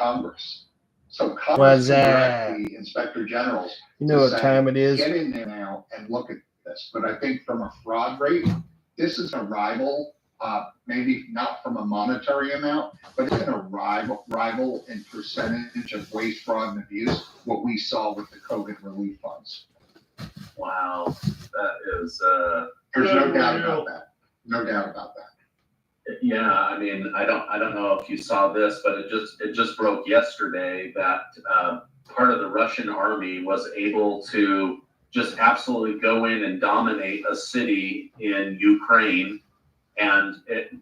Congress. So Congress Was can that? direct the inspector generals You know to what say, time it is? get in there now and look at this. But I think from a fraud rate, this is a rival, maybe not from a monetary amount, but it's a rival in percentage of waste, fraud, and abuse, what we saw with the COVID relief funds. Wow, that is There's no doubt about that. No doubt about that. yeah. I mean, I don't know if you saw this, but it just broke yesterday that part of the Russian army was able to just absolutely go in and dominate a city in Ukraine. And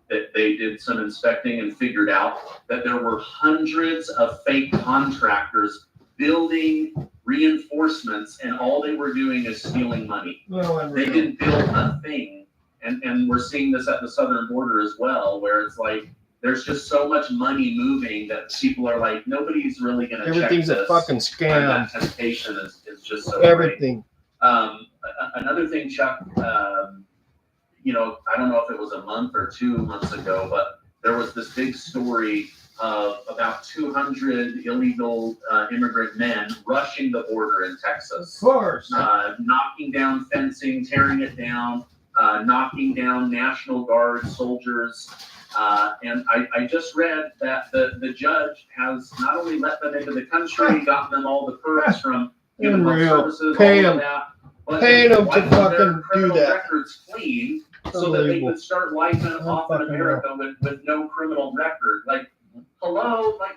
they did some inspecting and figured out that there were hundreds of fake contractors building reinforcements, and all they were doing is stealing money. They didn't build a thing. And we're seeing this at the southern border as well, where it's like there's just so much money moving that people are like, nobody's really going to check this. Everything's a fucking scam. And that temptation is just so Everything. great. Another thing, Chuck, you know, I don't know if it was a month or 2 months ago, but there was this big story of about 200 illegal immigrant men rushing the border in Texas. Of course. Knocking down fencing, tearing it down, knocking down National Guard soldiers. And I just read that the judge has not only let them into the country, gotten them all the perks from human health services, Pay all them. of that, but Paying them to wiping their fucking do criminal that. records clean so that they could start life off in America with no criminal record. Like, hello, like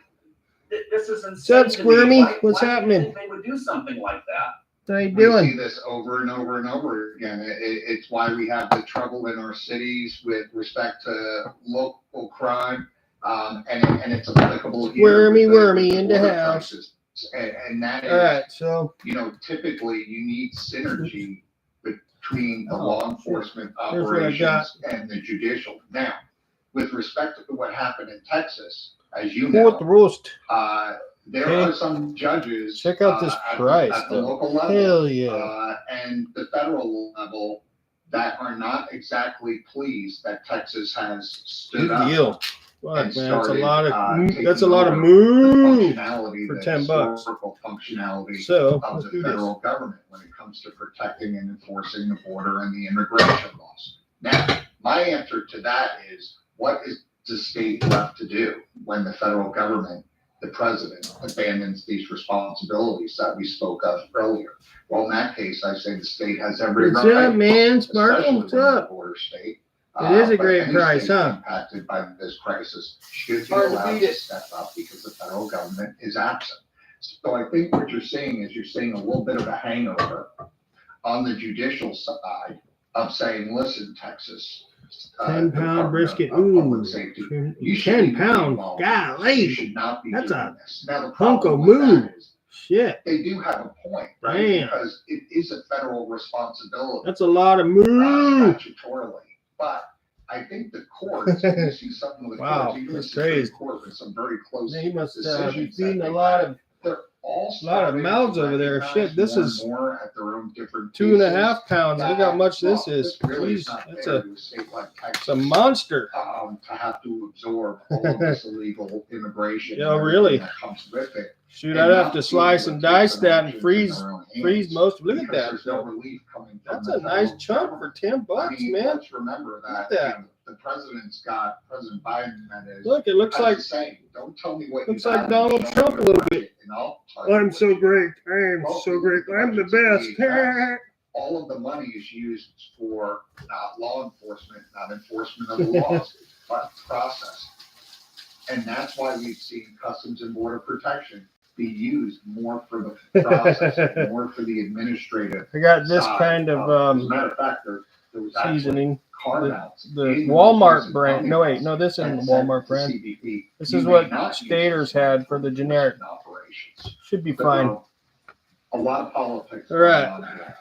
this is insane. What's up, Squirmy? What's why happening? do you think they would do something like that? How you We doing? see this over and over and over again. It's why we have the trouble in our cities with respect to local crime, and it's applicable here. Wormy in the house. Crisis. And that is, All right, so you know, typically you need synergy between the Oh, law enforcement Here's what I got. operations and the judicial. Now, with respect to what happened in Texas, as you fourth know, roast. there Okay. are some judges Check out this price, at the though. local level Hell yeah. and the federal level that are not exactly pleased that Texas has stood Good up deal. Fuck, and man, that's a started, lot of taking that's a lot of over move functionality, for the $10. historical functionality So of let's the do this. federal government when it comes to protecting and enforcing the border and the immigration laws. Now, my answer to that is, what is the state left to do when the federal government, the president, abandons these responsibilities that we spoke of earlier? Well, in that case, I say the state has every What's right, up, man? especially Sparkle, when what's it's a up? border state. It is a But great any price, state huh? impacted by this crisis should be Hard to allowed beat to it. step up because the federal government is absent. So I think what you're seeing is a little bit of a hangover on the judicial side of saying, listen, Texas. 10-pound Department brisket. of Public Safety, you shouldn't 10 be pounds. involved in this. You Golly. should not be That's doing a this. Now, the hunk problem of with move. that is Shit. they do have a point, right? Damn. Because it is a federal responsibility. That's a lot of move. Statutorily. But I think the courts, when you see something with the Wow, courts, even the that's Supreme crazy. Court with some very close He must be decisions feeding that a they've lot had, of they're all lot of starting mouths to over there. recognize Shit, this more is and more at their own different 2.5 pounds. Look how much this well, is. really is Jeez, not that's fair a to a state like Texas, it's a monster. to have to absorb all of this illegal immigration. Yeah, and everything really. that comes with it. Shoot, And I'd have not to be slice able and to take dice some that and actions in freeze their own freeze hands most. Look at because that. there's no relief coming from That's the a nice federal chunk government. for $10, I mean, man. let's remember that, Look at that. you know, the president's got President Biden. That is, Look, it looks has like the same. Don't tell me what looks you like got, Donald show me Trump a your little bit. budget, and I'll tell you I'm what so you great. I am Well, so great. I'm the budget's best. all of the money is used for not law enforcement, not enforcement of the laws, but process. And that's why we've seen Customs and Border Protection be used more for the process, more for the administrative. I got this side. kind As of a matter of fact, there was actually seasoning. carve-outs. The in Walmart recent brand. No, wait, laws no, this isn't that the said Walmart to brand. CBP, This you is may what not use Staters this money had for the enforcement generic. operations. Should be But fine. there are a lot of politics. All right. going on here.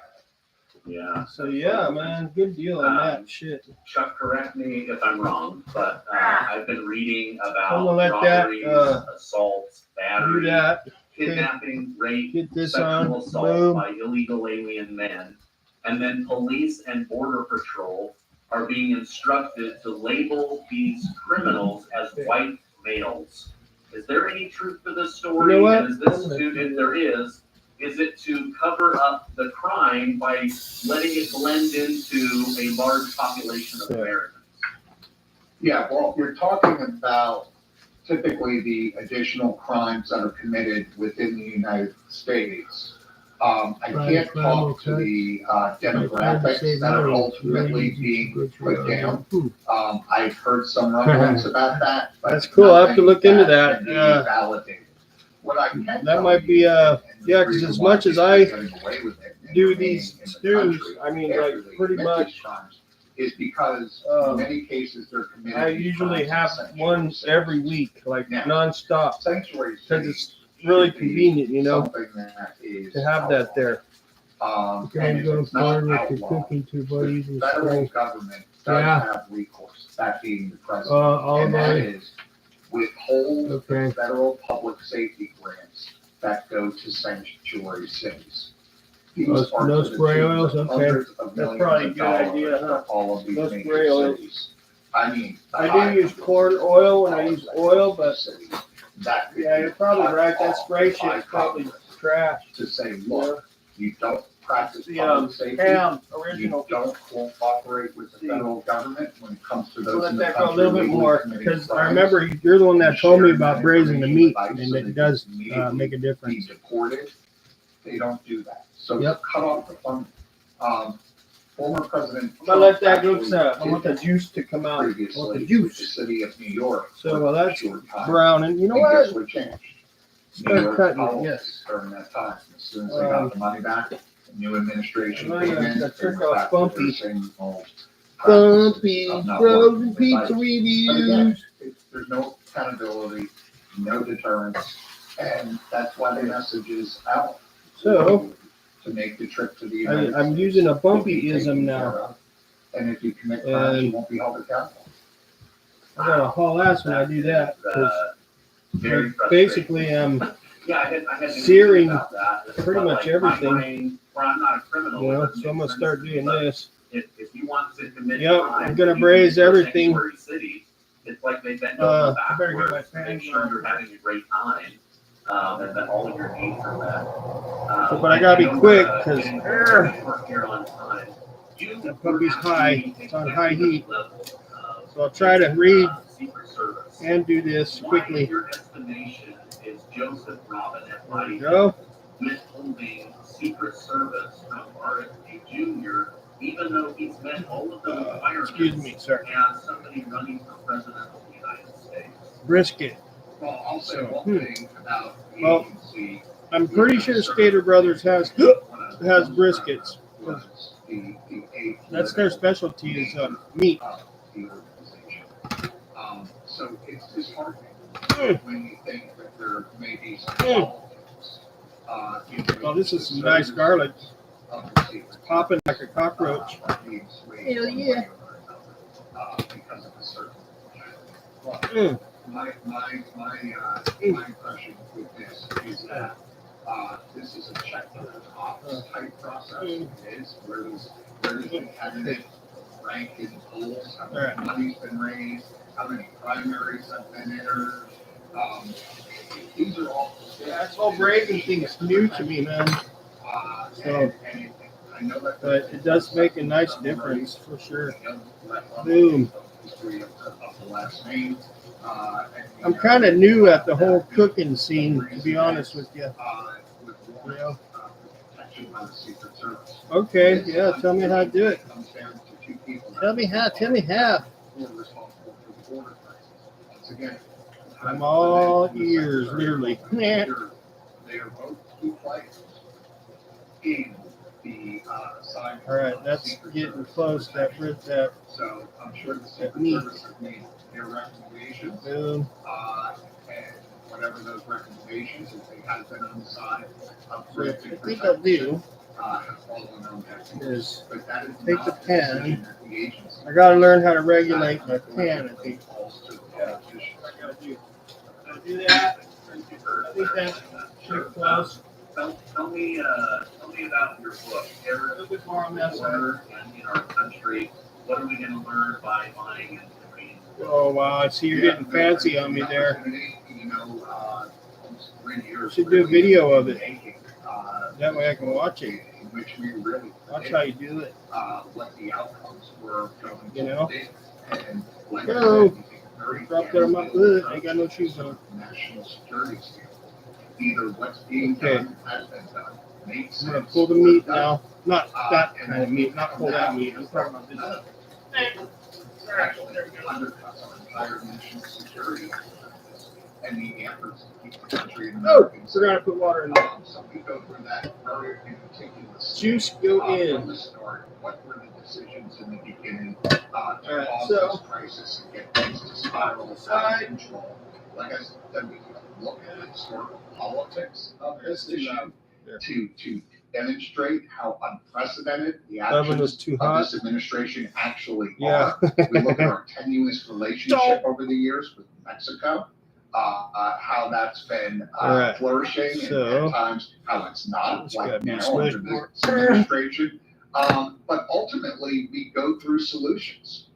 Yeah. So yeah, man, good deal on that shit. Chuck, correct me if I'm wrong, but I've been reading I'm about gonna let that, robberies, assaults, Do batteries, that. kidnapping, rape, Get this sexual on. assault Boom. by illegal alien men. And then police and border patrol are being instructed to label these criminals as white males. is there any truth to this story? You know what? And is this to, if there is it to cover up the crime by letting it blend into a large population of Yeah. Americans? Yeah, well, you're talking about typically the additional crimes that are committed within the United States. I can't talk to the demographics that are ultimately being put down. I've heard some rumblings about that, but That's cool. I'll have to nothing look into that. can be Yeah. validated. What I can That tell might you, be, and the yeah, 'cause reason as why much as people I are getting away with it and do remaining these in the stews, country I mean, after like, they pretty commit these much, crimes is because in many cases they're committed. I these usually crimes have in sanctuary one cities. every week, like Yeah. nonstop. Sanctuary Because cities it's really should be convenient, you know, something that is to have that there. outlawed. You And can if go it's not forward with your outlawed, cooking too, the buddies. and federal stuff. government does Yeah. have recourse, that being the president. All And that right. is withhold Okay. the federal public safety grants that go to sanctuary cities. These Those- are those to the spray tune of oils, okay. hundreds of That's millions probably a of good idea, dollars huh? for all of these Those major spray oils. cities. I mean. the I high do use corn oil when I use oil, but cities. That could yeah, be you're probably cut right. That off spray by shit's probably Congress trash. to say, look, you don't practice The public safety. Ham You original. don't cooperate with the See. federal government when it comes to So those let in the that go a country little bit legally more, committing because I crimes. remember you're the one that told me about Share braising the that meat, information and with it ICE does so they can make a Be difference. deported. They don't do that. So to Yep. cut off the funding. Former President. I'm gonna let Trump that go, actually sir. I want the did juice to come out. I want previously the with the juice. city of New York. So, for well, a that's short time. brown, and you know And what? guess what changed? New Start York cutting it, politics yes. during that time. As soon as they got the money back, the new administration Oh, came yeah, in, that they took went off back to their Bumpy. same old Bumpy, practices of not frozen working with pizza ICE. But again, reviews. there's no accountability, no deterrence, and that's why the message is out. So, To make the trip to the United I'm States. using a You'll be Bumpyism taken now. care of, and if you commit crimes, you And- won't be held accountable. I gotta haul ass when I do that, because Very frustrating. basically, Yeah, I had searing about that. It's pretty not much like my everything. brain, well, I'm not a criminal. you know, it so I'm gonna makes start sense, doing but this. If you want to commit Yep, crime, I'm gonna you braise can go to everything. sanctuary cities. It's like they bend I over better get my backwards to make pants sure on. you're having a great time, and that all of your needs are met. But I gotta be quick, 'cause we're here on time. The puppy's high. It's on high heat. Level, So I'll try to read Secret Service. and do this Why, quickly. in your estimation, is Joseph Robinette There we Biden go. withholding Secret Service from RFK Jr., even though he's met all of the requirements Excuse me, sir. as somebody running for president of the United States? Brisket. Well, I'll say one thing about the Well, agency. I'm pretty sure Skater Brothers has briskets. Was the That's their specialty is meat. of the organization. So it's disheartening Mm. when you think that there may be some Mm. politics. Oh, this is some nice garlic. Of the Secret Popping like a cockroach. being swayed Hell one yeah. way or another, because of a certain. But Mm. my impression with this is that, this is a check to the box type process. It is, where does the candidate rank in polls, how Alright. much money's been raised, how many primaries have been entered. These are all. Yeah, this whole braiding thing is new to me, man. So, And I know that. but it does make a nice difference for sure. Boom. History of the last name. I'm kind of new at the whole cooking scene, to be honest with you. With You warrant, know? protection by the Secret Service. Okay, yeah, tell me how to do it. Comes down to two people. Tell me how. Tell me how. Who are responsible for the border crisis. Once again. I'm all ears, literally. They are both key players in the assignment. All right, of that's Secret getting Service close. That protection. that So I'm sure the Secret meat. Service has made their recommendations. boom. And whatever those recommendations, if they have been on the side of So risk I and think I'll do have fallen on deaf ears. is But that is take not the the pan. decision that the agency. I gotta learn how to regulate my pan. I think. Falls to the politicians. I gotta do. Do that. I think that's pretty close. Tell me about your book, A Terror little bit more on that side. Order and in our country. What are we going to learn by buying and reading? Oh wow! I see you're getting fancy on me there. Opportunity to almost 3 years. Should do a video of it. Making, That way I can watch it. in which we really Watch how you do it. what the outcomes were going You to know? be. And like Go. I said, you think very Drop that on my foot. I ain't got no shoes on. national security standpoint. Either what's being Okay. done has been done. Makes I'm gonna sense. pull the or meat doesn't. now. Not that And kind of then meat. Not pull that meat. I'm It's talking about none of this. it actually undercuts our entire national security and the efforts to keep the country in Oh, American forgot to put water in there. So we go through that very meticulous. Juice go From in. the start, what were the decisions in the beginning to Alright, cause so- this crisis and get things to spiral out Side. of control? Like I said, we can look at the historical politics of this That's issue enough. There. to demonstrate how unprecedented the Oven was actions too of hot. this administration actually Yeah. are. We look at our tenuous relationship over the years with Mexico, how that's been Alright, flourishing, so- and at times how it's not, Let's like grab now these under switchboard. this administration. But ultimately, we go through solutions.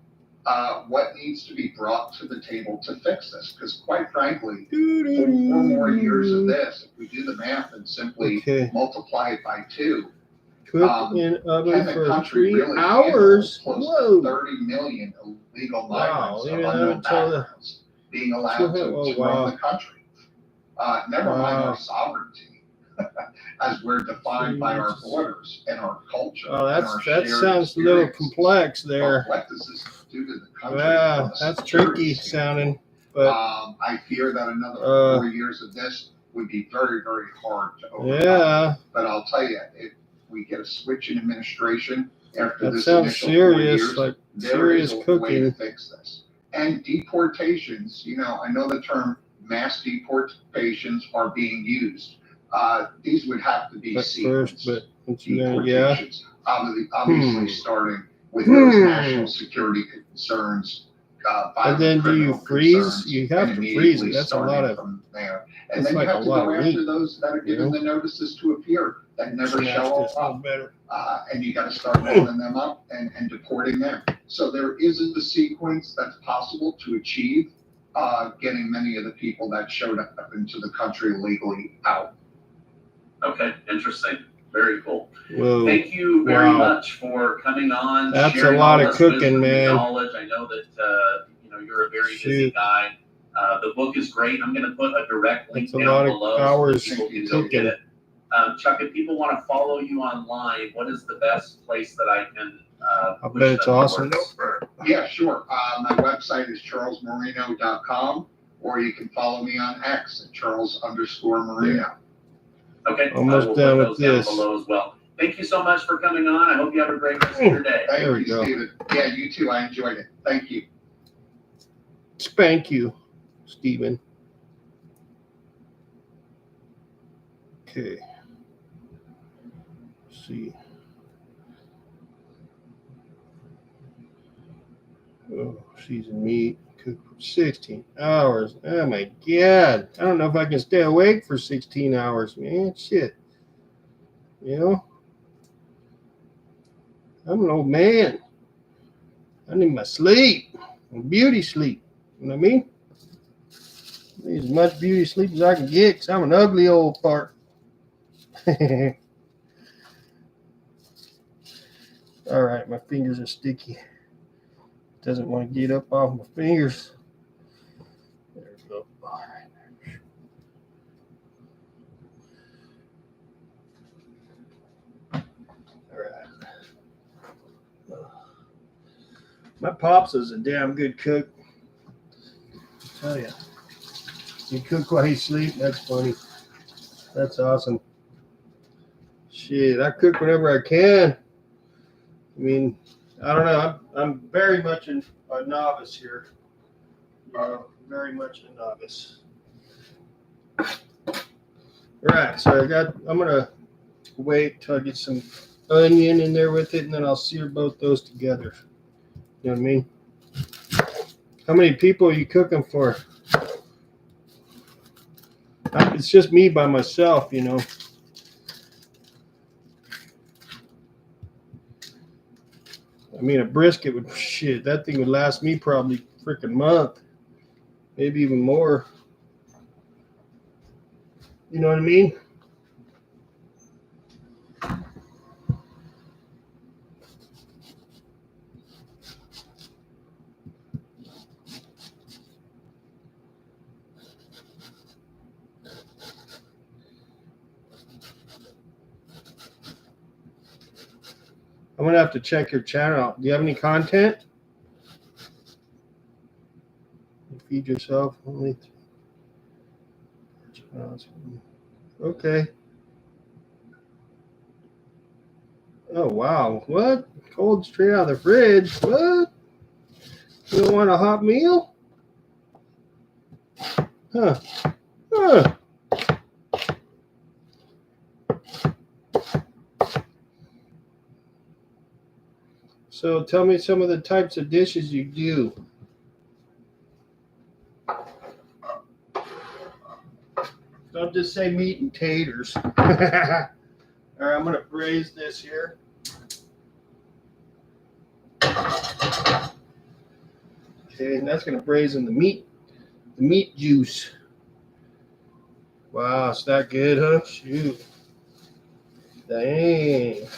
What needs to be brought to the table to fix this? Because quite frankly, 4 more years of this, if we do the math and simply Okay. multiply it by 2, Cook in can oven the for country 3 really hours. handle close Whoa. to 30 million illegal Wow, migrants of even unknown until the- backgrounds being allowed Oh, to wow. run the country? Never mind Wow. our sovereignty, as we're defined by our Jesus. borders and our culture. Oh, and that our shares shared sounds a little experiences. complex But there. what does this do to the country? Yeah, from a that's security tricky standpoint? sounding, but I fear that another Uh, 4 years of this would be very, very hard to overcome. yeah, But I'll tell you, if we get a switch in administration after that this sounds initial 4 serious, years, like there is serious a way to cooking. fix this. And deportations, I know the term mass deportations are being used. These would have to be But first, sequenced but once you know, yeah. deportations. Obviously Hmm. starting with those Hmm. national security concerns. And then do you criminal freeze? concerns, You have and to freeze immediately it. That's a starting lot of. from there. And That's then like you have a to lot go of after meat. those that are given the notices to appear that never Snatch show this a little up. better. And you got to start rolling them up and deporting them. So there isn't a sequence that's possible to achieve getting many of the people that showed up into the country illegally out. Okay, interesting. Very cool. Whoa. Thank you very Wow. much for coming on. That's a sharing lot all of this cooking, wisdom and man. Knowledge. I know that you're a very busy Shoot. guy. The book is great. I'm going to put a direct link That's a down lot of below hours so people can go cooking. get it. Chuck, if people want to follow you online, what is the best place that I can I push bet it's them awesome. towards? Yeah, sure. My website is charlesmarino.com, or you can follow me on X at Charles_Marino. Okay, Almost I will done put with those down this. below as well. Thank you so much for coming on. I hope you have a great rest of your day. Thank There we you, go. Stephen. Yeah, you too. I enjoyed it. Thank you. Spank you, Stephen. Okay. Let's see. Oh, seasoned meat cooked for 16 hours. Oh my God. I don't know if I can stay awake for 16 hours, man. Shit. I'm an old man. I need my sleep. Beauty sleep. You know what I mean? I need as much beauty sleep as I can get because I'm an ugly old fart. All right, my fingers are sticky. Doesn't want to get up off my fingers. There we go. All right. All right. My pops is a damn good cook. I tell you. You cook while you sleep? That's funny. That's awesome. Shit, I cook whenever I can. I mean, I don't know. I'm very much a novice here. Very much a novice. All right, so I'm gonna wait till I get some onion in there with it, and then I'll sear both those together. You know what I mean? How many people are you cooking for? It's just me by myself, you know. I mean, a brisket would, that thing would last me probably freaking month, maybe even more. You know what I mean? I'm gonna have to check your channel out. Do you have any content? You feed yourself only. Okay. Oh wow. What? Cold straight out of the fridge. What? You don't want a hot meal? Huh. Huh. So tell me some of the types of dishes you do. Don't just say meat and taters. All right, I'm gonna braise this here. Okay, and that's gonna braise in the meat juice. Wow, it's that good, huh? Shoot. Dang.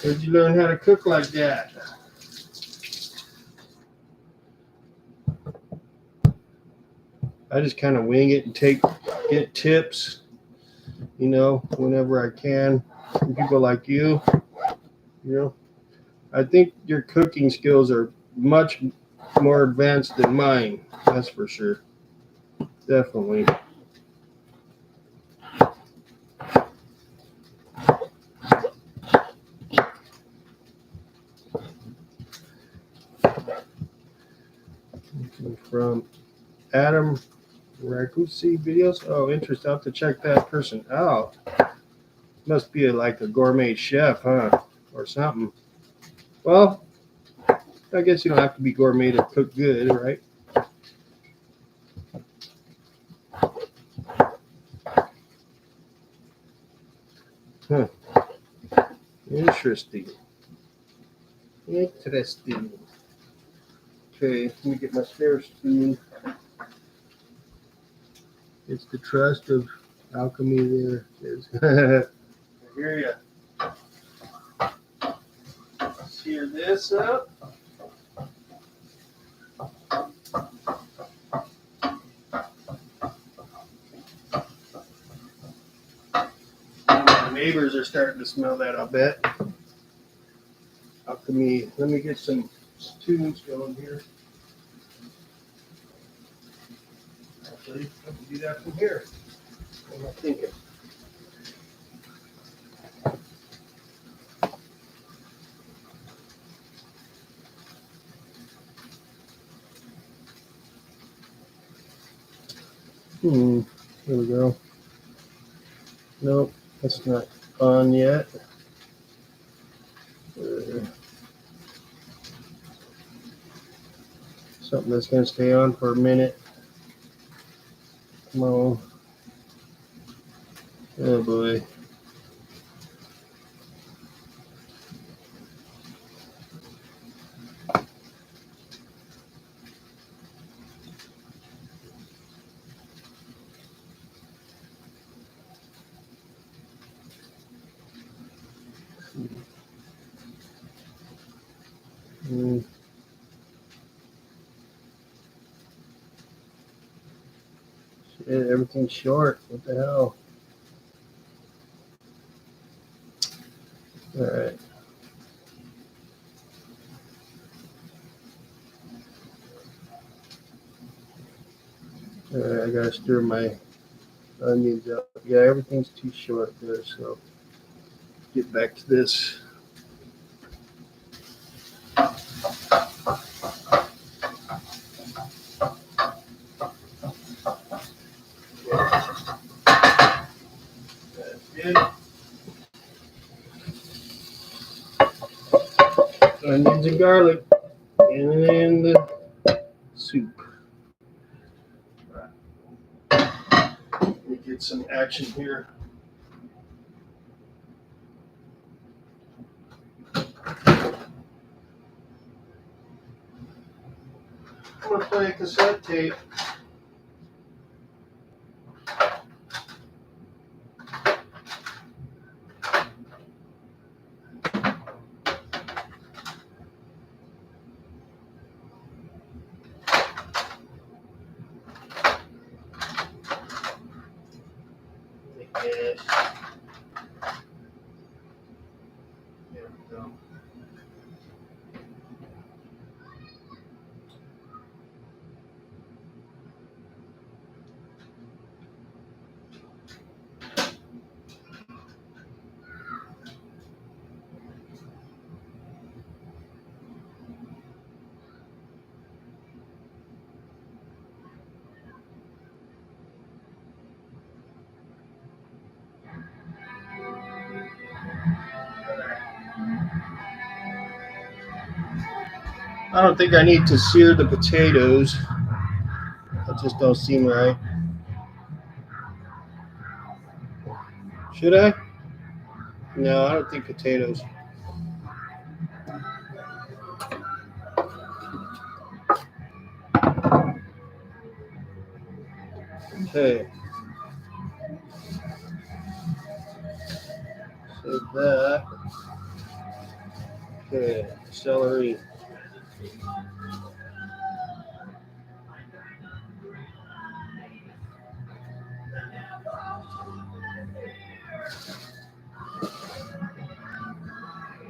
Where'd you learn how to cook like that? I just kind of wing it and get tips, you know, whenever I can from people like you. You know, I think your cooking skills are much more advanced than mine. That's for sure. Definitely. From Adam Rakusi videos. Oh, interesting. I'll have to check that person out. Must be like a gourmet chef, huh? Or something. Well, I guess you don't have to be gourmet to cook good, right? Huh. Interesting. Interesting. Okay, let me get my spare spoon. It's the trust of alchemy there. I hear ya. Sear this up. My neighbors are starting to smell that, I'll bet. Alchemy. Let me get some tunes going here. Actually, I can do that from here. What am I thinking? There we go. Nope, that's not on yet. Something that's going to stay on for a minute. Come on. Oh boy. Shit, everything's short. What the hell? All right. All right, I gotta stir my onions up. Yeah, everything's too short there, so get back to this. That's good. Onions and garlic in the soup. Let me get some action here. I'm gonna play a cassette tape. Yes. There we go. I don't think I need to sear the potatoes. That just don't seem right. Should I? No, I don't think potatoes. Okay. Save that. Okay, celery.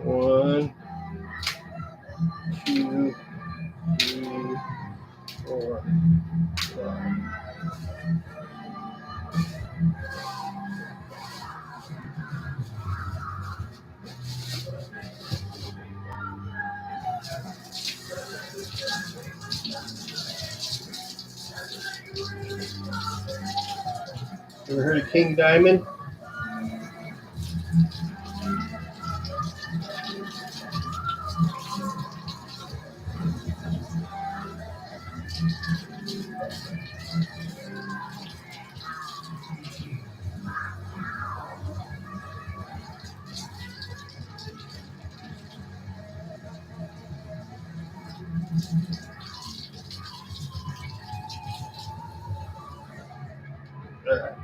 One, two, three, 4, 5. Ever heard of King Diamond? Okay.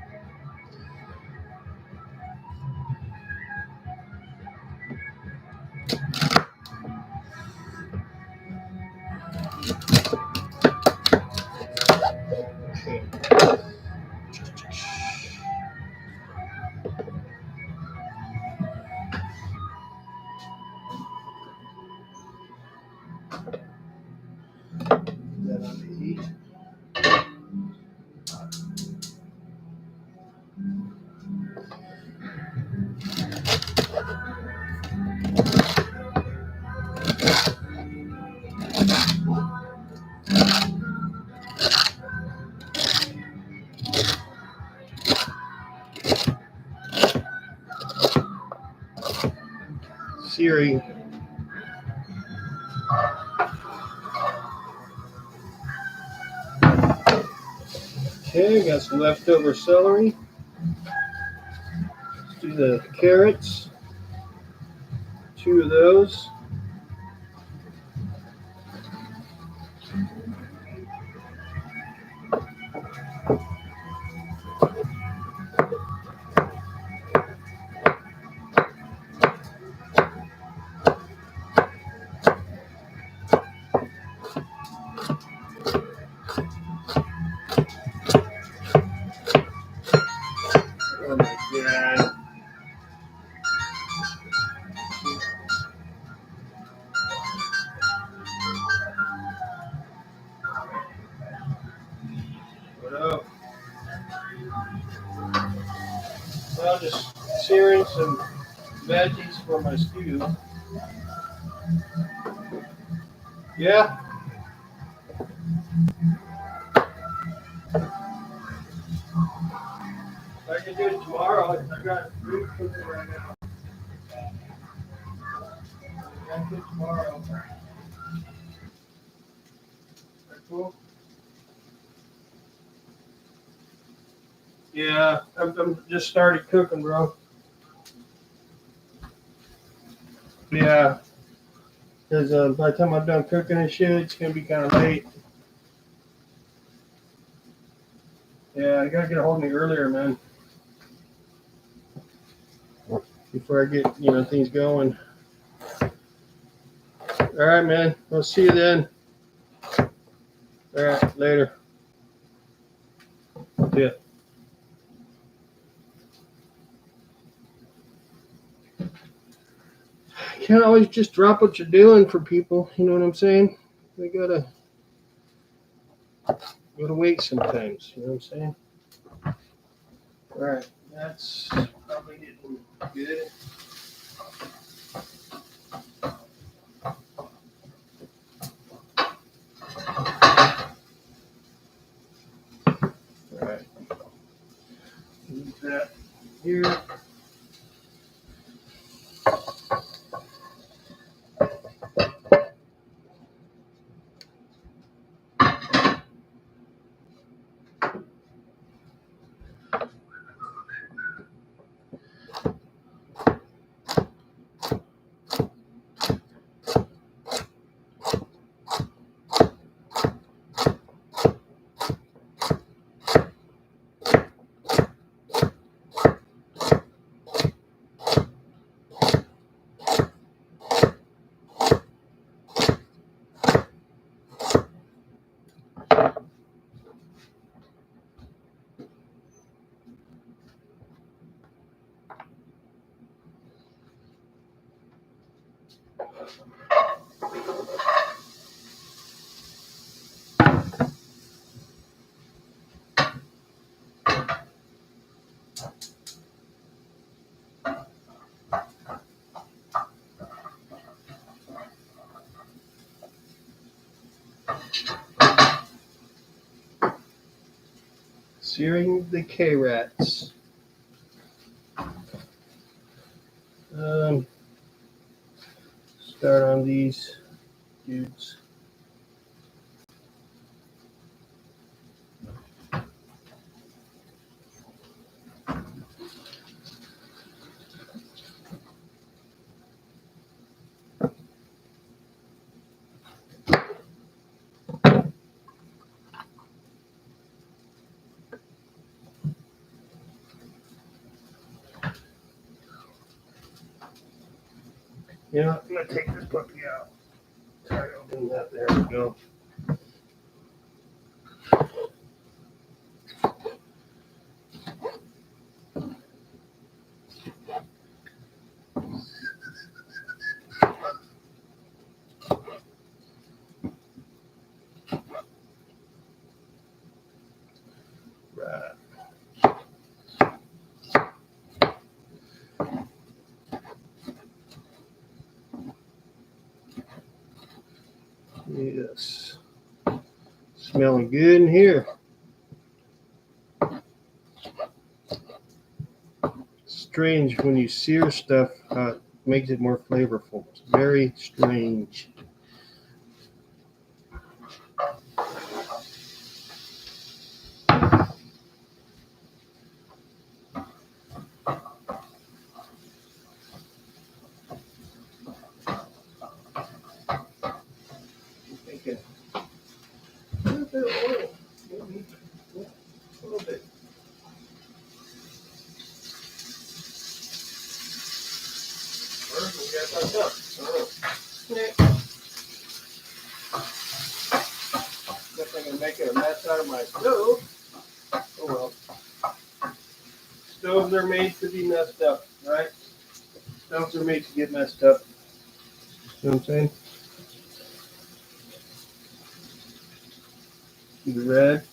That on the heat. Searing. Okay, got some leftover celery. Let's do the carrots. 2 of those. Oh my god. What up? Well, just searing some veggies for my stew. Yeah? I can do it tomorrow. I got food cooking right now. I can do it tomorrow. That cool? Yeah, I'm just started cooking, bro. Yeah, because by the time I'm done cooking and shit, it's gonna be kind of late. Yeah, you gotta get a hold of me earlier, man. Before I get, things going. All right, man. I'll see you then. All right, later. Yeah. You can't always just drop what you're doing for people. You know what I'm saying? We gotta wait sometimes. You know what I'm saying? All right, that's probably getting good. All right, leave that here. Searing the K-Rats. Start on these dudes. You know, I'm gonna take this puppy out. Try to open that. There we go. Right. Yes. Smelling good in here. Strange when you sear stuff, it makes it more flavorful. It's very strange. Thinking a little bit of oil, maybe a little bit. First, we got that up. Guess I can make it a mess out of my stove. Oh well. Stoves are made to be messed up, right? Stoves are made to get messed up. You know what I'm saying? The red.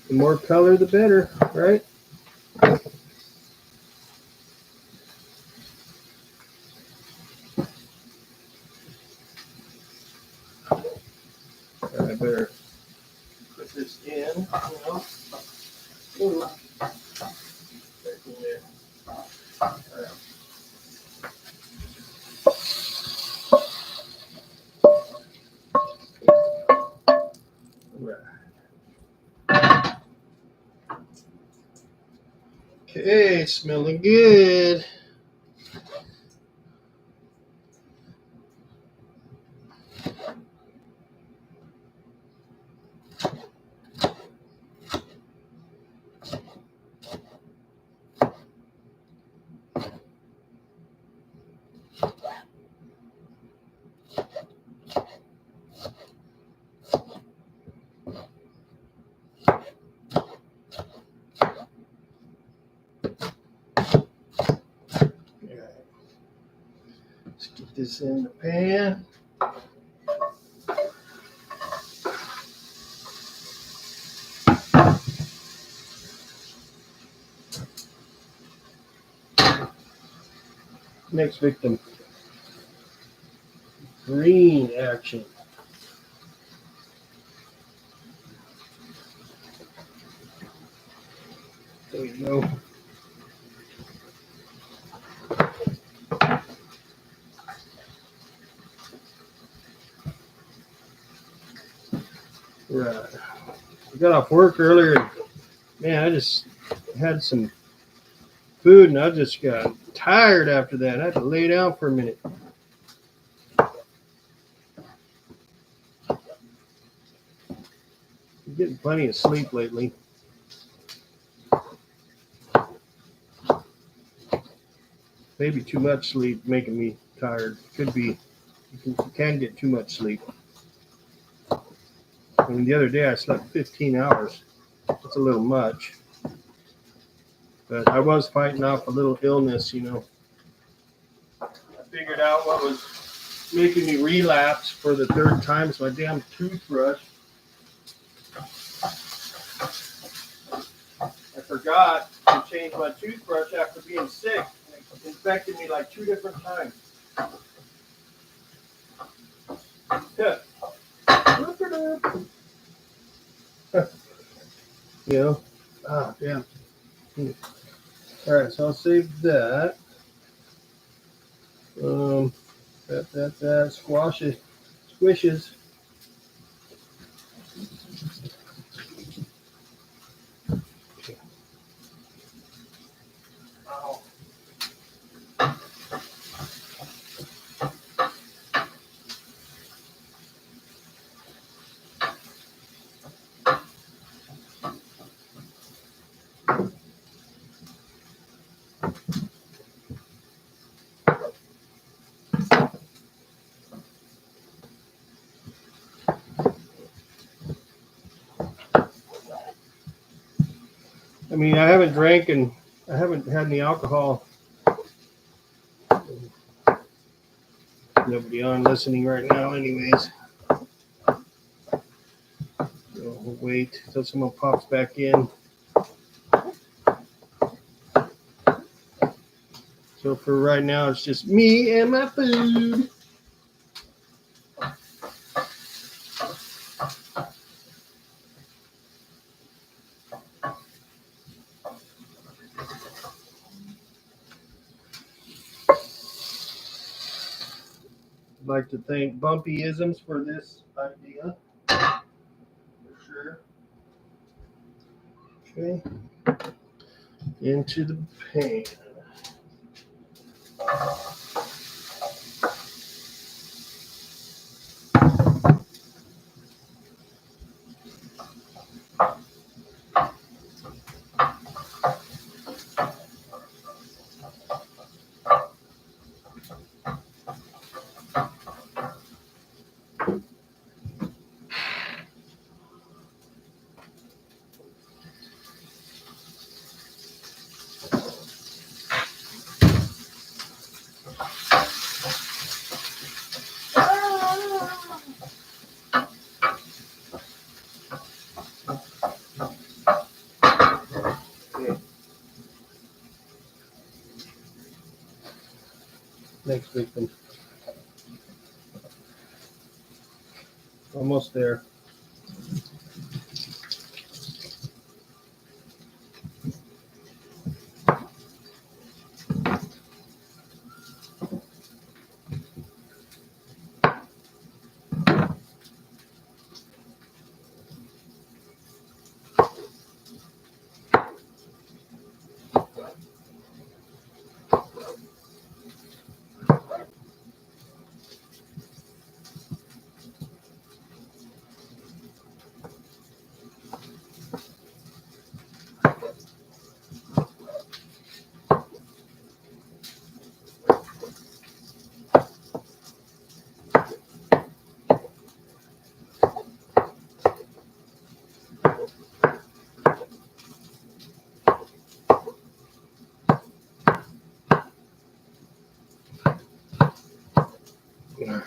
The more color, the better, right? I better put this in, Ooh. Right in there. All right. Okay, smelling good. Get this in the pan. Next victim. Green action. There you go. Right. I got off work earlier. And, man, I just had some food and I just got tired after that. I had to lay down for a minute. I'm getting plenty of sleep lately. Maybe too much sleep making me tired. Could be. You can get too much sleep. I mean, the other day I slept 15 hours. That's a little much. But I was fighting off a little illness, you know. I figured out what was making me relapse for the third time. It's my damn toothbrush. I forgot to change my toothbrush after being sick. It infected me like 2 different times. Yeah. You know? Ah, damn. All right, so I'll save that. That squashes, squishes. Ow. I mean, I haven't drank and I haven't had any alcohol. Nobody on listening right now, anyways. So we'll wait until someone pops back in. So for right now, it's just me and my food. I'd like to thank Bumpyisms for this idea. For sure. Okay. Into the pan. Next victim. Almost there. Okay.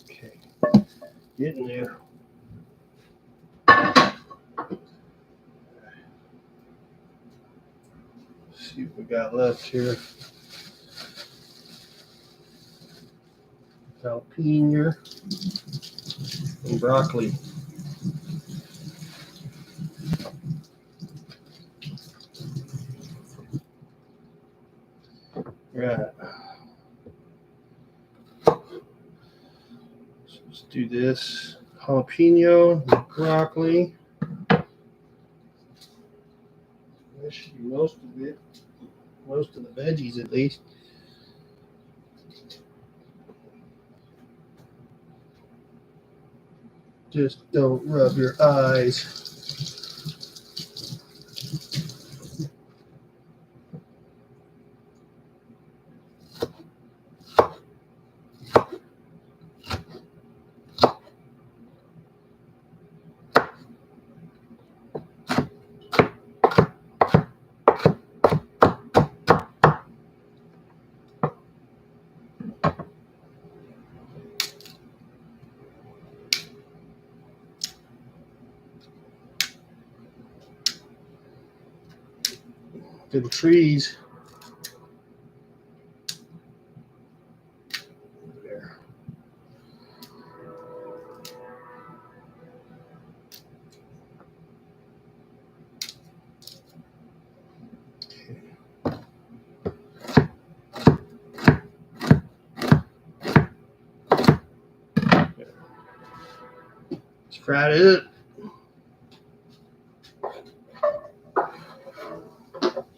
Okay. Getting there. See what we got left here. Jalapeno and broccoli. Right. So let's do this. Jalapeno, broccoli. That should be most of it. Most of the veggies, at least. Just don't rub your eyes. To the trees. There. Let's fry it.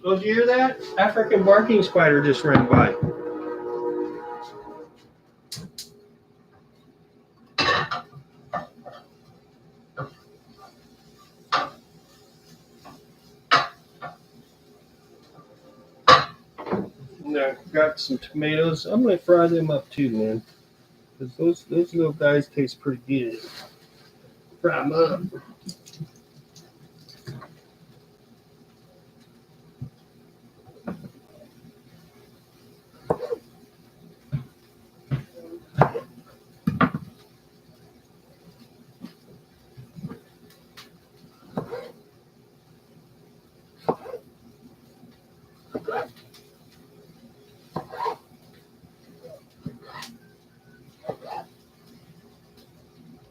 Oh, did you hear that? African barking spider just ran by. Now, got some tomatoes. I'm gonna fry them up too, man. Because those little guys taste pretty good. Fry them up.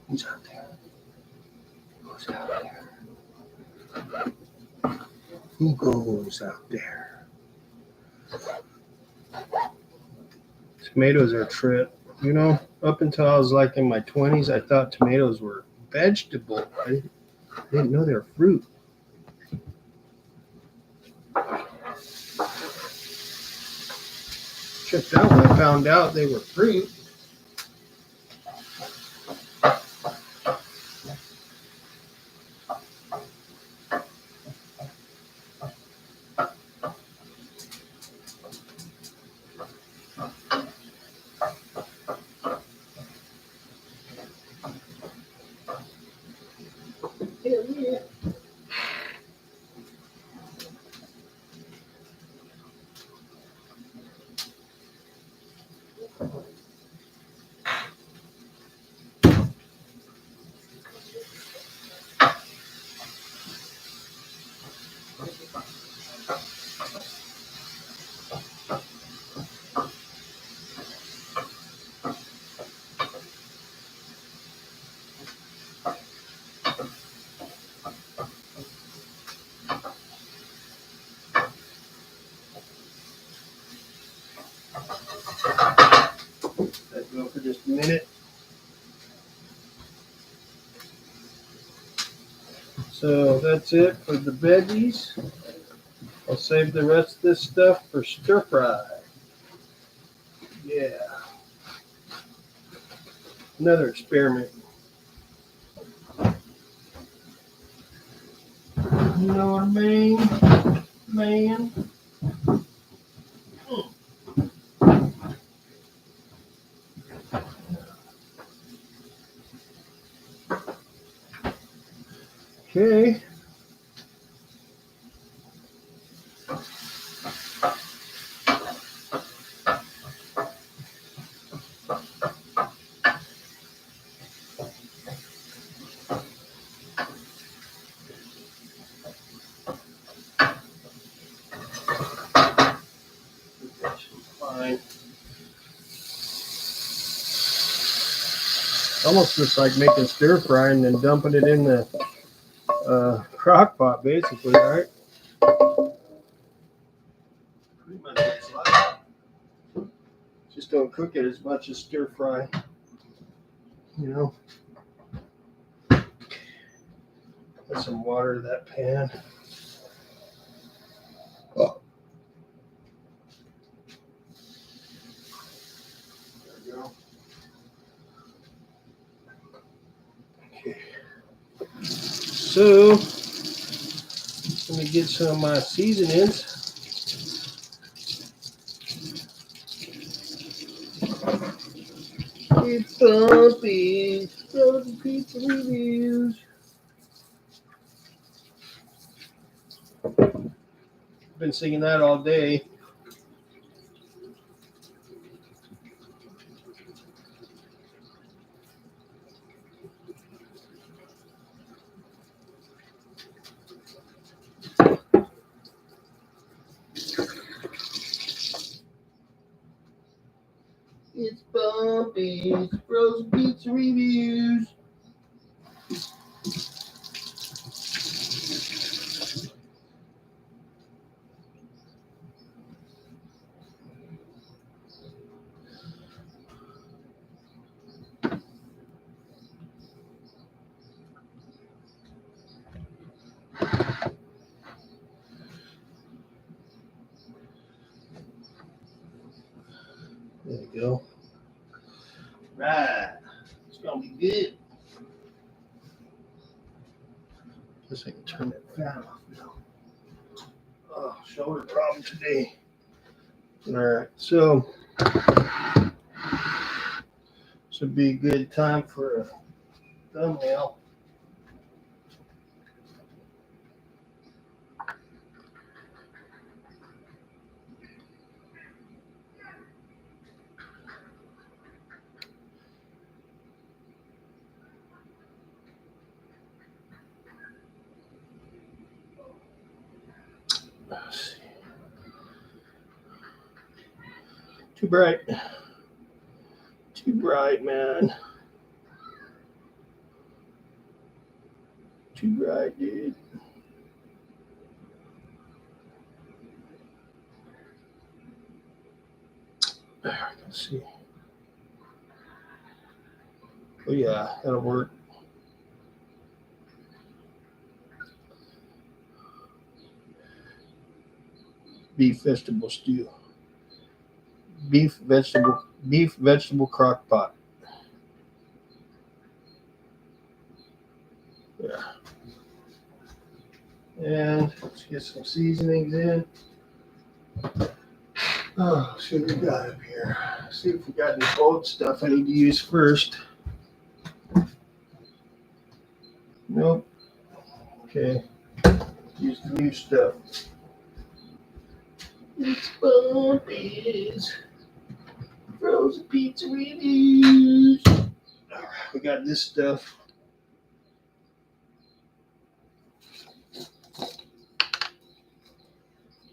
Who's out there? Who's out there? Who goes out there? Tomatoes are a trip. You know, up until I was like in my 20s, I thought tomatoes were vegetable. I didn't know they were fruit. Checked out when I found out they were fruit. just a minute. So that's it for the veggies. I'll save the rest of this stuff for stir fry. Yeah. Another experiment. You know what I mean, man? Okay. Fine. Almost just like making stir fry and then dumping it in the crock pot, basically, right? Pretty much what it's like. Just don't cook it as much as stir fry, you know. Put some water in that pan. Oh. There we go. Okay. So, let me get some of my seasonings. It's bumpy, frozen pizza reviews. Been singing that all day. It's Bumpy's Frozen Pizza Reviews. There you go. Right. It's gonna be good. Guess I can turn that fan off now. Oh, shoulder problem today. All right, so this would be a good time for a thumbnail. Let's see. Too bright. Too bright, man. Too bright, dude. There, I can see. Oh yeah, that'll work. Beef vegetable stew. Beef vegetable crock pot. Yeah. And let's get some seasonings in. Oh, see what we got up here. See if we got any old stuff I need to use first. Nope. Okay. Use the new stuff. It's Bumpy's Frozen Pizza Reviews. All right, we got this stuff. Let's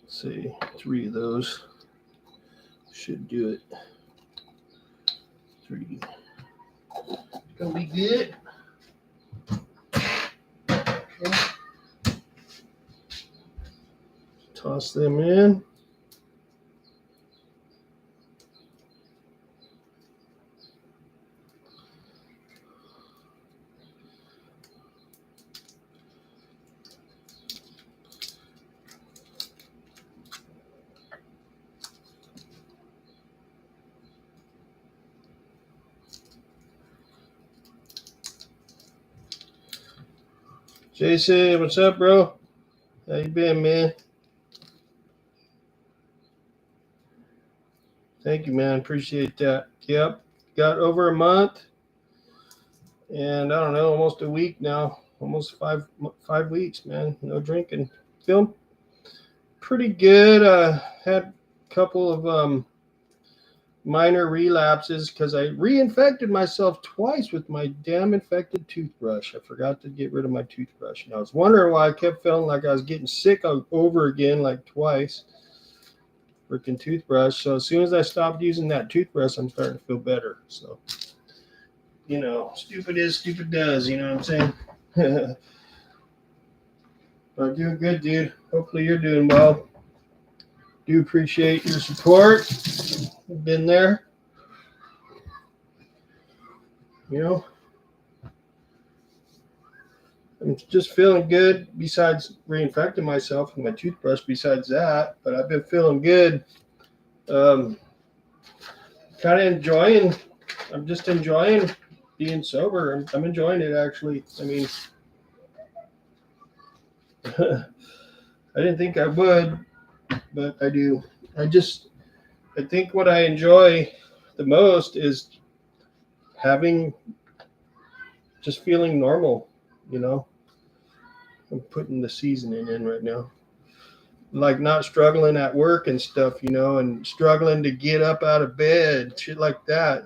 see, 3 of those should do it. 3. Gonna be good. Okay. Toss them in. Jason, what's up, bro? How you been, man? Thank you, man. Appreciate that. Yep. Got over a month. And I don't know, almost a week now. Almost five weeks, man. No drinking. Feeling pretty good. Had a couple of minor relapses because I reinfected myself twice with my damn infected toothbrush. I forgot to get rid of my toothbrush. And I was wondering why I kept feeling like I was getting sick over again, like twice. Freaking toothbrush. So as soon as I stopped using that toothbrush, I'm starting to feel better. So, you know, stupid is, stupid does. You know what I'm saying? But doing good, dude. Hopefully you're doing well. Do appreciate your support. You've been there. You know, I'm just feeling good besides reinfecting myself with my toothbrush besides that, but I've been feeling good. Kind of enjoying, I'm just enjoying being sober. I'm enjoying it, actually. I mean, I didn't think I would, but I do. I think what I enjoy the most is just feeling normal, you know. I'm putting the seasoning in right now. Like not struggling at work and stuff, you know, and struggling to get up out of bed, shit like that.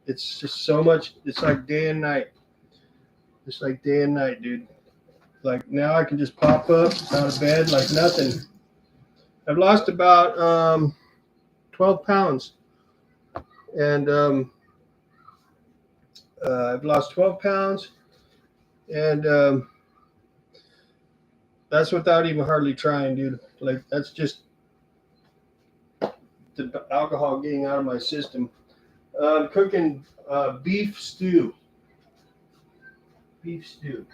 It's just so much. It's like day and night. It's like day and night, dude. Like now I can just pop up out of bed like nothing. I've lost about 12 pounds. And I've lost 12 pounds. And that's without even hardly trying, dude. Like, that's just the alcohol getting out of my system. I'm cooking beef stew. Beef stew.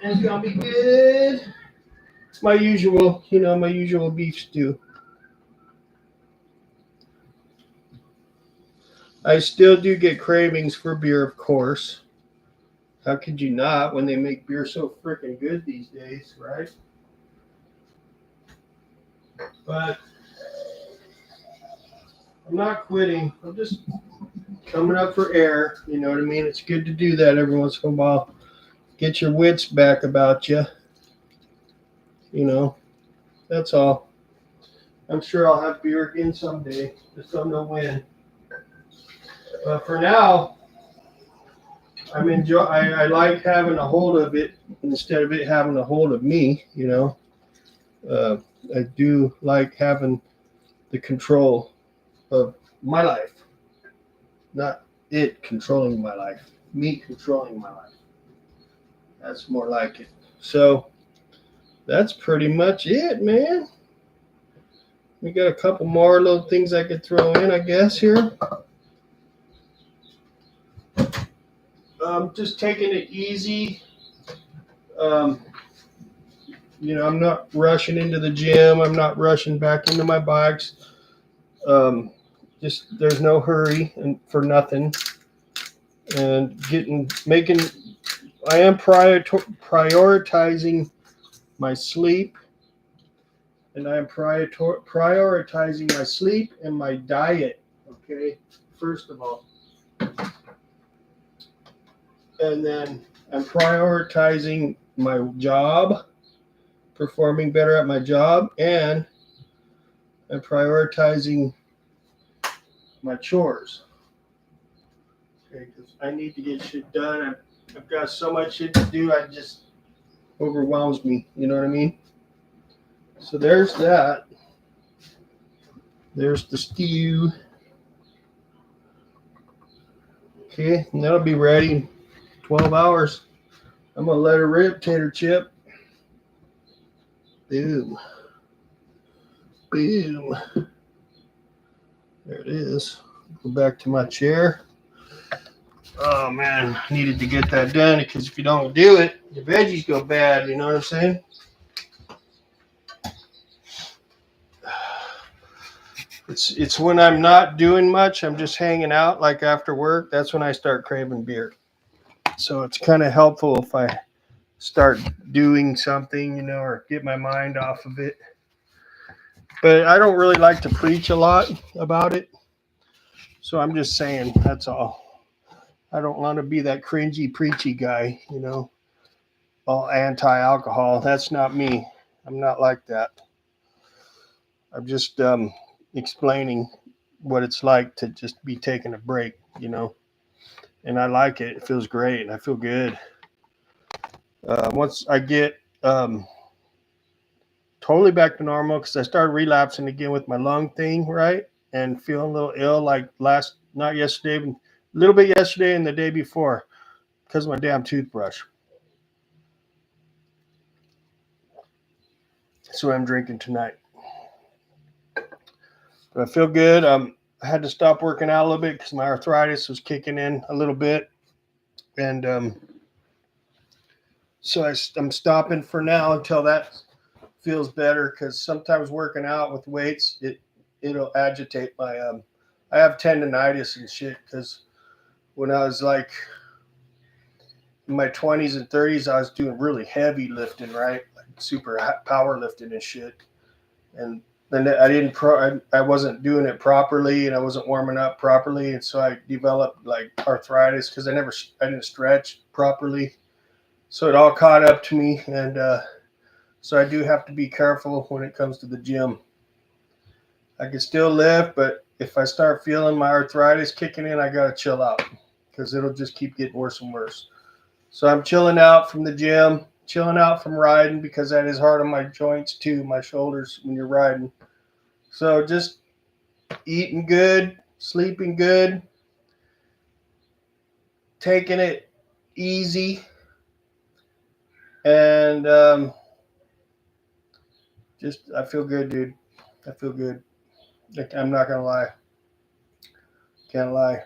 It's gonna be good. It's my usual, my usual beef stew. I still do get cravings for beer, of course. How could you not when they make beer so freaking good these days, right? But I'm not quitting. I'm just coming up for air. You know what I mean? It's good to do that every once in a while. Get your wits back about you. You know, that's all. I'm sure I'll have beer again someday. Just don't know when. But for now, I like having a hold of it instead of it having a hold of me, you know. I do like having the control of my life. Not it controlling my life. Me controlling my life. That's more like it. So that's pretty much it, man. We got a couple more little things I could throw in, I guess, here. Just taking it easy. I'm not rushing into the gym. I'm not rushing back into my bikes. Just there's no hurry and for nothing. And I am prioritizing my sleep. And I am prioritizing my sleep and my diet. Okay, first of all. And then I'm prioritizing my job, performing better at my job, and I'm prioritizing my chores. Okay, because I need to get shit done. I've got so much shit to do, it just overwhelms me. You know what I mean? So there's that. There's the stew. Okay, and that'll be ready. 12 hours. I'm going to let her rip, tater chip. Boom. Boom. There it is. Go back to my chair. Oh, man. I needed to get that done because if you don't do it, the veggies go bad. You know what I'm saying? It's when I'm not doing much. I'm just hanging out like after work. That's when I start craving beer. So it's kind of helpful if I start doing something, or get my mind off of it. But I don't really like to preach a lot about it. So I'm just saying, that's all. I don't want to be that cringy, preachy guy, all anti-alcohol. That's not me. I'm not like that. I'm just explaining what it's like to just be taking a break, And I like it. It feels great, and I feel good. Once I get totally back to normal, because I started relapsing again with my lung thing, right? And feeling a little ill, like not yesterday, but a little bit yesterday and the day before, because of my damn toothbrush. That's what I'm drinking tonight. But I feel good. I had to stop working out a little bit because my arthritis was kicking in a little bit. And so I'm stopping for now until that feels better, because sometimes working out with weights, it'll agitate my I have tendonitis and shit, because when I was like in my 20s and 30s, I was doing really heavy lifting, right? Like super power lifting and shit. And then I wasn't doing it properly, and I wasn't warming up properly. And so I developed like arthritis because I didn't stretch properly. So it all caught up to me. And so I do have to be careful when it comes to the gym. I can still lift, but if I start feeling my arthritis kicking in, I got to chill out, because it'll just keep getting worse and worse. So I'm chilling out from the gym, chilling out from riding, because that is hard on my joints too, my shoulders, when you're riding. So just eating good, sleeping good, taking it easy, and I feel good, dude. I feel good. I'm not gonna lie. Can't lie.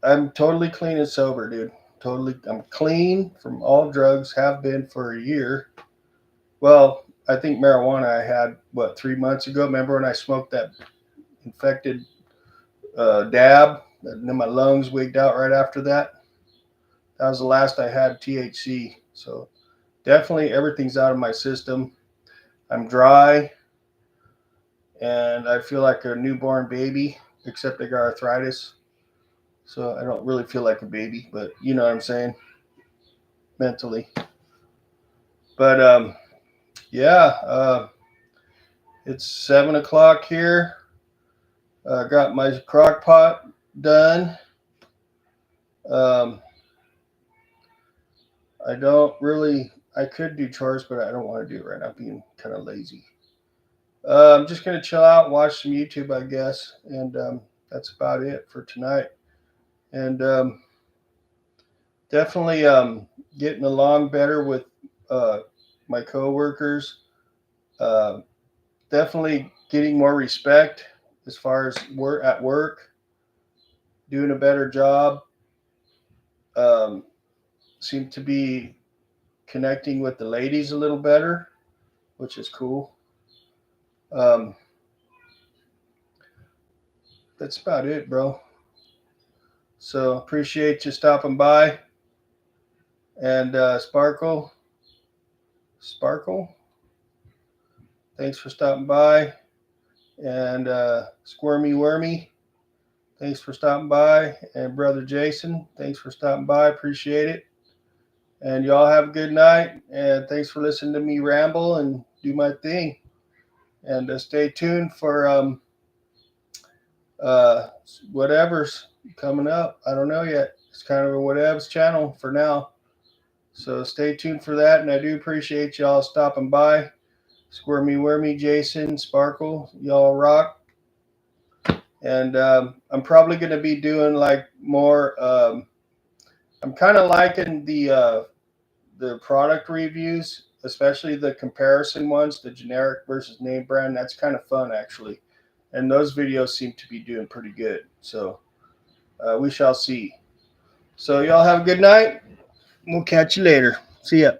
I'm totally clean and sober, dude. I'm clean from all drugs. Have been for a year. Well, I think marijuana I had 3 months ago. Remember when I smoked that infected dab, and then my lungs wigged out right after that? That was the last I had THC. So definitely everything's out of my system. I'm dry, and I feel like a newborn baby, except I got arthritis. So I don't really feel like a baby, but you know what I'm saying, mentally. But yeah, it's 7:00 here. Got my crock pot done. I could do chores, but I don't want to do it right now. I'm being kind of lazy. I'm just going to chill out and watch some YouTube, I guess. And that's about it for tonight. And definitely getting along better with my coworkers. Definitely getting more respect as far as at work. Doing a better job. Seem to be connecting with the ladies a little better, which is cool. That's about it, bro. So appreciate you stopping by. And Sparkle, thanks for stopping by. And Squirmy Wormy, thanks for stopping by. And Brother Jason, thanks for stopping by. Appreciate it. And y'all have a good night. And thanks for listening to me ramble and do my thing. And stay tuned for whatever's coming up. I don't know yet. It's kind of a whatevs channel for now. So stay tuned for that. And I do appreciate y'all stopping by. Squirmy Wormy, Jason, Sparkle, y'all rock. And I'm probably going to be doing like more. I'm kind of liking the product reviews, especially the comparison ones, the generic versus name brand. That's kind of fun, actually. And those videos seem to be doing pretty good. So we shall see. So y'all have a good night. We'll catch you later. See ya.